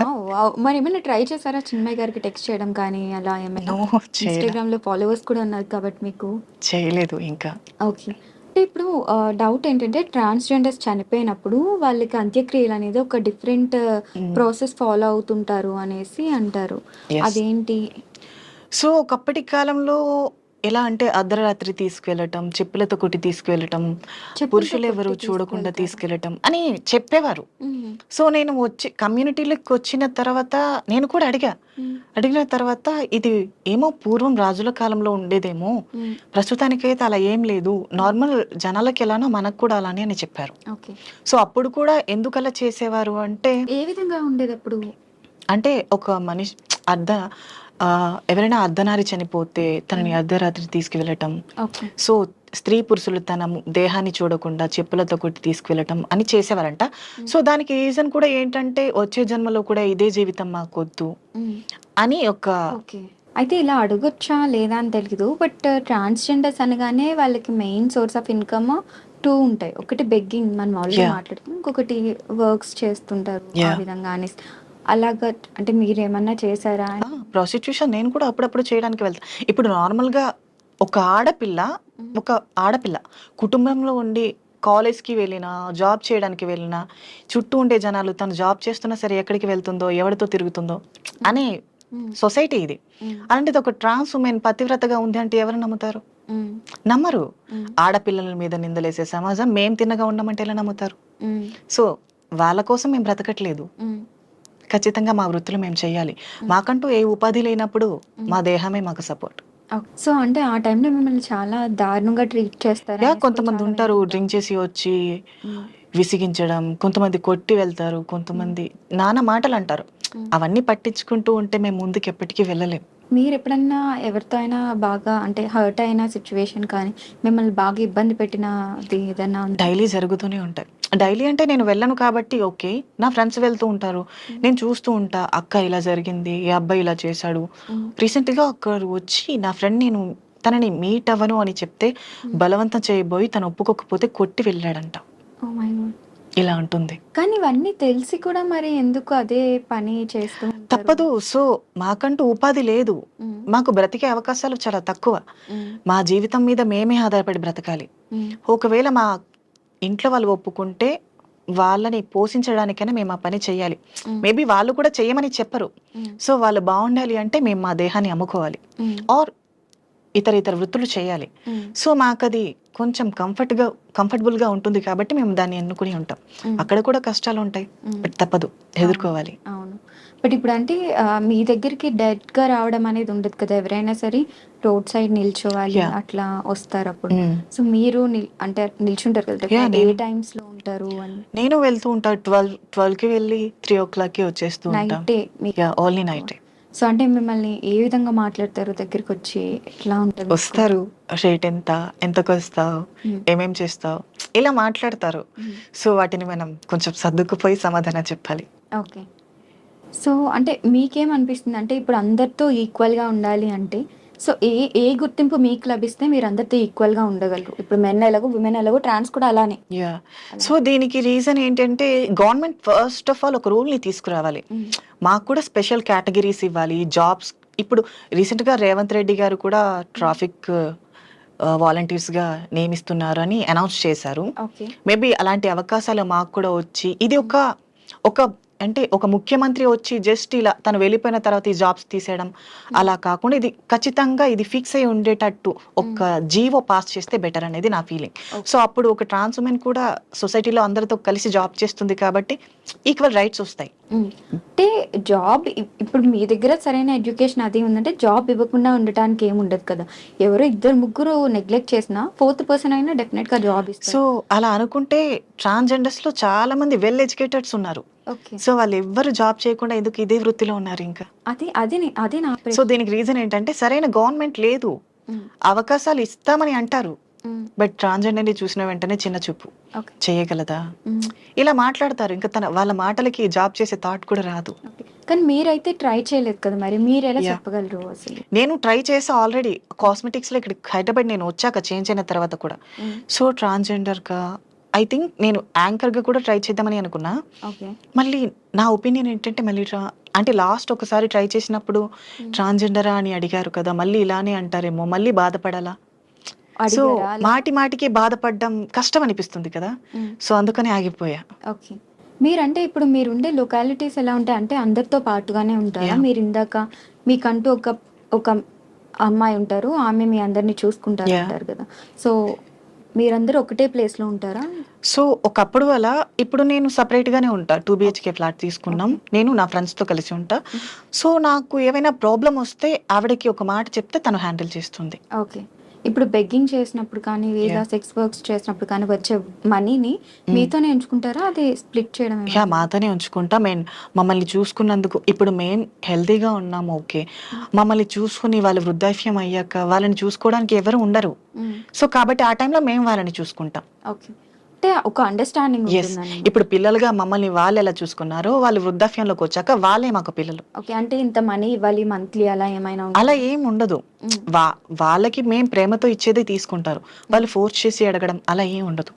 [SPEAKER 3] మరి ఏమైనా ట్రై చేశారా చిన్మయ్య గారికి టెక్స్ట్ చేయడం కానీ అలా ఏమైనా?
[SPEAKER 2] నో,
[SPEAKER 3] ఇన్స్టాగ్రామ్ లో ఫాలోవర్స్ కూడా ఉన్నారు కాబట్టి మీకు.
[SPEAKER 2] చేయలేదు ఇంకా.
[SPEAKER 3] ఓకే. అంటే ఇప్పుడు డౌట్ ఏంటంటే ట్రాన్స్జెండర్స్ చనిపోయినప్పుడు వాళ్ళకి అంత్యక్రియలు అనేది ఒక డిఫరెంట్ ప్రాసెస్ ఫాలో అవుతుంటారు అనేసి అంటారు.
[SPEAKER 2] Yes.
[SPEAKER 3] అదేంటి?
[SPEAKER 2] సో ఒకప్పటి కాలంలో ఎలా అంటే అర్ధరాత్రి తీసుకెళ్ళటం, చెప్పులతో కొట్టి తీసుకెళ్ళటం, పురుషులు ఎవరు చూడకుండా తీసుకెళ్ళటం అని చెప్పేవారు. సో నేను వచ్చి కమ్యూనిటీలోకి వచ్చిన తర్వాత నేను కూడా అడిగిన తర్వాత ఇది ఏమో పూర్వం రాజుల కాలంలో ఉండేదేమో, ప్రస్తుతానికైతే అలా ఏం లేదు, నార్మల్ జనాలకి ఎలానో మనకు కూడా అలానే అని చెప్పారు.
[SPEAKER 3] ఓకే.
[SPEAKER 2] సో అప్పుడు కూడా ఎందుకు అలా చేసేవారు అంటే,
[SPEAKER 3] ఏ విధంగా ఉండేది అప్పుడు?
[SPEAKER 2] అంటే ఒక మనిషి ఎవరైనా అర్ధనారి చనిపోతే తనని అర్ధరాత్రి తీసుకువెళ్ళటం,
[SPEAKER 3] ఓకే.
[SPEAKER 2] సో స్త్రీ పురుషులు తన దేహాన్ని చూడకుండా చెప్పులతో కొట్టి తీసుకువెళ్ళటం అని చేసేవారంట. సో దానికి రీజన్ కూడా ఏంటంటే వచ్చే జన్మలో కూడా ఇదే జీవితం మాకొద్దు అని ఒక.
[SPEAKER 3] ఓకే. అయితే ఇలా అడగొచ్చా లేదా అని తెలియదు. బట్ ట్రాన్స్జెండర్స్ అనగానే వాళ్ళకి మెయిన్ సోర్స్ ఆఫ్ ఇన్కమ్ 2 ఉంటాయి. ఒకటి బెగ్గింగ్, మనం ఆల్రెడీ మాట్లాడుకున్నాం, ఇంకొకటి వర్క్స్ చేస్తుంటారు ఆ విధంగా అనేసి. అలాగా అంటే మీరేమన్నా చేశారా?
[SPEAKER 2] ప్రాస్టిట్యూషన్ నేను కూడా అప్పుడప్పుడు చేయడానికి వెళ్తాను. ఇప్పుడు నార్మల్గా ఒక ఆడపిల్ల కుటుంబంలో ఉండి కాలేజ్కి వెళ్ళినా, జాబ్ చేయడానికి వెళ్ళినా, చుట్టూ ఉండే జనాలు తను జాబ్ చేస్తున్నా సరే ఎక్కడికి వెళ్తుందో, ఎవరితో తిరుగుతుందో అని సొసైటీ ఇది. అలాంటిది ఒక ట్రాన్స్ ఉమెన్ పతివ్రతగా ఉంది అంటే ఎవరు నమ్ముతారు? నమ్మరు. ఆడపిల్లల మీద నిందలేసే సమాజం మేం తిన్నగా ఉండమంటే ఎలా నమ్ముతారు? సో వాళ్ళ కోసం మేము బ్రతకట్లేదు. ఖచ్చితంగా మా వృత్తులు మేము చేయాలి. మాకంటూ ఏ ఉపాధి లేనప్పుడు మా దేహమే మాకు సపోర్ట్.
[SPEAKER 3] సో అంటే ఆ టైంలో మిమ్మల్ని చాలా దారుణంగా ట్రీట్ చేస్తారు.
[SPEAKER 2] కొంతమంది ఉంటారు డ్రింక్ చేసి వచ్చి విసిగించడం, కొంతమంది కొట్టి వెళ్తారు, కొంతమంది నానా మాటలు అంటారు. అవన్నీ పట్టించుకుంటూ ఉంటే మేము ముందుకు ఎప్పటికీ వెళ్ళలేం.
[SPEAKER 3] మీరు ఎప్పుడన్నా ఎవరితో అయినా బాగా అంటే హర్ట్ అయిన సిచ్యువేషన్ కానీ మిమ్మల్ని బాగా ఇబ్బంది పెట్టినది ఏదన్నా ఉందా?
[SPEAKER 2] డైలీ జరుగుతూనే ఉంటాయి. డైలీ అంటే నేను వెళ్ళను కాబట్టి ఓకే, నా ఫ్రెండ్స్ వెళ్తూ ఉంటారు, నేను చూస్తూ ఉంటా. అక్క ఇలా జరిగింది, ఈ అబ్బాయి ఇలా చేశాడు. రీసెంట్గా ఒకరు వచ్చి నా ఫ్రెండ్ నేను తనని మీట్ అవ్వను అని చెప్తే బలవంతం చేయబోయి తను ఒప్పుకోకపోతే కొట్టి వెళ్ళాడంట.
[SPEAKER 3] Oh my God.
[SPEAKER 2] ఇలా ఉంటుంది.
[SPEAKER 3] కానీ ఇవన్నీ తెలిసి కూడా మరి ఎందుకు అదే పని చేస్తూ ఉంటారు?
[SPEAKER 2] తప్పదు. సో మాకంటూ ఉపాధి లేదు, మాకు బ్రతికే అవకాశాలు చాలా తక్కువ. మా జీవితం మీద మేమే ఆధారపడి బ్రతకాలి. ఒకవేళ మా ఇంట్లో వాళ్ళు ఒప్పుకుంటే వాళ్ళని పోషించడానికైనా మేము ఆ పని చేయాలి. మేబీ వాళ్ళు కూడా చేయమని చెప్పరు. సో వాళ్ళు బాగుండాలి అంటే మేము మా దేహాన్ని అమ్ముకోవాలి ఆర్ ఇతర వృత్తులు చేయాలి. సో మాకు అది కొంచెం కంఫర్టబుల్గా ఉంటుంది కాబట్టి మేము దాన్ని ఎన్నుకుని ఉంటాం. అక్కడ కూడా కష్టాలు ఉంటాయి, బట్ తప్పదు, ఎదుర్కోవాలి.
[SPEAKER 3] అవును. బట్ ఇప్పుడు అంటే మీ దగ్గరికి డైరెక్ట్ గా రావడం అనేది ఉండదు కదా, ఎవరైనా సరే రోడ్ సైడ్ నిల్చోవాలి అట్లా వస్తారు అప్పుడు. సో మీరు అంటే నిల్చుంటారు కదా, ఏ టైమ్స్ లో ఉంటారు అని?
[SPEAKER 2] నేను వెళ్తూ ఉంటా 12కి వెళ్ళి 3 o'clockకి వచ్చేస్తూ ఉంటాం. Only night.
[SPEAKER 3] సో అంటే మిమ్మల్ని ఏ విధంగా మాట్లాడతారు? దగ్గరికి వచ్చి ఎట్లా ఉంటుంది?
[SPEAKER 2] వస్తారు, రేట్ ఎంతకు వస్తావు, ఏమేం చేస్తావు, ఇలా మాట్లాడతారు. సో వాటిని మనం కొంచెం సర్దుకుపోయి సమాధానం చెప్పాలి.
[SPEAKER 3] ఓకే. సో అంటే మీకేమనిపిస్తుంది అంటే ఇప్పుడు అందరితో ఈక్వల్గా ఉండాలి అంటే సో ఏ గుర్తింపు మీకు లభిస్తే మీరు అందరితో ఈక్వల్గా ఉండగలరు? ఇప్పుడు మెన్ ఎలాగో విమెన్ ఎలాగో ట్రాన్స్ కూడా అలానే.
[SPEAKER 2] సో దీనికి రీజన్ ఏంటంటే గవర్నమెంట్ ఫస్ట్ ఆఫ్ ఆల్ ఒక రూల్ని తీసుకురావాలి. మాకు కూడా స్పెషల్ కేటగిరీస్ ఇవ్వాలి, జాబ్స్. ఇప్పుడు రీసెంట్గా రేవంత్ రెడ్డి గారు కూడా ట్రాఫిక్ వాలంటీర్స్గా నియమిస్తున్నారు అని అనౌన్స్ చేశారు. మేబీ అలాంటి అవకాశాలు మాకు కూడా వచ్చి ఇది ఒక అంటే ఒక ముఖ్యమంత్రి వచ్చి జస్ట్ ఇలా తను వెళ్ళిపోయిన తర్వాత ఈ జాబ్స్ తీసేయడం అలా కాకుండా ఇది ఖచ్చితంగా ఇది ఫిక్స్ అయి ఉండేటట్టు ఒక జీవో పాస్ చేస్తే బెటర్ అనేది నా ఫీలింగ్. సో అప్పుడు ఒక ట్రాన్స్ ఉమెన్ కూడా సొసైటీలో అందరితో కలిసి జాబ్ చేస్తుంది కాబట్టి ఈక్వల్ రైట్స్ వస్తాయి.
[SPEAKER 3] అంటే జాబ్ ఇప్పుడు మీ దగ్గర సరైన ఎడ్యుకేషన్ అది ఉందంటే జాబ్ ఇవ్వకుండా ఉండటానికి ఏముండదు కదా. ఎవరో 2-3 నెగ్లెక్ట్ చేసినా 4th పర్సన్ అయినా డెఫినెట్ గా జాబ్ ఇస్తారు.
[SPEAKER 2] సో అలా అనుకుంటే ట్రాన్స్జెండర్స్ లో చాలా మంది వెల్ ఎడ్యుకేటెడ్స్ ఉన్నారు. సో వాళ్ళు ఎవ్వరు జాబ్ చేయకుండా ఎందుకు ఇదే వృత్తిలో ఉన్నారు ఇంకా?
[SPEAKER 3] అదే నా ప్రశ్న.
[SPEAKER 2] సో దీనికి రీజన్ ఏంటంటే సరైన గవర్నమెంట్ లేదు. అవకాశాలు ఇస్తామని అంటారు, బట్ ట్రాన్స్జెండర్ ని చూసిన వెంటనే చిన్న చూపు, చేయగలదా ఇలా మాట్లాడతారు. ఇంకా వాళ్ళ మాటలకి జాబ్ చేసే థాట్ కూడా రాదు.
[SPEAKER 3] కానీ మీరైతే ట్రై చేయలేదు కదా, మరి మీరు ఎలా చెప్పగలరు అసలు?
[SPEAKER 2] నేను ట్రై చేసా ఆల్రెడీ కాస్మెటిక్స్ లో. ఇక్కడ హైదరాబాద్ నేను వచ్చాక చేంజ్ అయిన తర్వాత కూడా. సో ట్రాన్స్జెండర్ గా ఐ థింక్ నేను యాంకర్ గా కూడా ట్రై చేద్దామని అనుకున్నా. మళ్ళీ నా ఒపీనియన్ ఏంటంటే మళ్ళీ అంటే లాస్ట్ ఒకసారి ట్రై చేసినప్పుడు ట్రాన్స్జెండరా అని అడిగారు కదా, మళ్ళీ ఇలానే అంటారేమో, మళ్ళీ బాధపడాలా? సో మాటికి బాధపడడం కష్టం అనిపిస్తుంది కదా, సో అందుకని ఆగిపోయా.
[SPEAKER 3] ఓకే. మీరంటే ఇప్పుడు మీరుండే లొకాలిటీస్ ఎలా ఉంటాయి అంటే అందరితో పాటుగానే ఉంటారా? మీరు ఇందాక మీకంటూ ఒక అమ్మాయి ఉంటారు, ఆమె మీ అందరినీ చూసుకుంటారు అంటారు కదా, సో మీరందరూ ఒకటే ప్లేస్ లో ఉంటారా?
[SPEAKER 2] సో ఒకప్పుడు అలా, ఇప్పుడు నేను సపరేట్ గానే ఉంటా. 2 BHK ఫ్లాట్ తీసుకున్నాం, నేను నా ఫ్రెండ్స్ తో కలిసి ఉంటా. సో నాకు ఏమైనా ప్రాబ్లం వస్తే ఆవిడకి ఒక మాట చెప్తే తను హ్యాండిల్ చేస్తుంది.
[SPEAKER 3] ఓకే. ఇప్పుడు బెగ్గింగ్ చేసినప్పుడు కానీ లేదా సెక్స్ వర్క్స్ చేసినప్పుడు కానీ వచ్చే మనీని మీతోనే ఉంచుకుంటారా, అది స్ప్లిట్ చేయడం?
[SPEAKER 2] మాతోనే ఉంచుకుంటా. మమ్మల్ని చూసుకున్నందుకు ఇప్పుడు మేము హెల్తీగా ఉన్నాము, ఓకే. మమ్మల్ని చూసుకుని వాళ్ళు వృద్ధాప్యం అయ్యాక వాళ్ళని చూసుకోవడానికి ఎవరు ఉండరు. సో కాబట్టి ఆ టైంలో మేము వాళ్ళని చూసుకుంటాం.
[SPEAKER 3] ఓకే. అంటే ఒక అండర్స్టాండింగ్.
[SPEAKER 2] ఇప్పుడు పిల్లలుగా మమ్మల్ని వాళ్ళు ఎలా చూసుకున్నారో వాళ్ళు వృద్ధాప్యంలోకి వచ్చాక వాళ్ళే మాకు పిల్లలు.
[SPEAKER 3] ఓకే. అంటే ఇంత మనీ ఇవ్వాలి మంత్లీ అలా ఏమైనా?
[SPEAKER 2] అలా ఏం ఉండదు. వాళ్ళకి మేము ప్రేమతో ఇచ్చేది తీసుకుంటారు, వాళ్ళు ఫోర్స్ చేసి అడగడం అలా ఏం ఉండదు.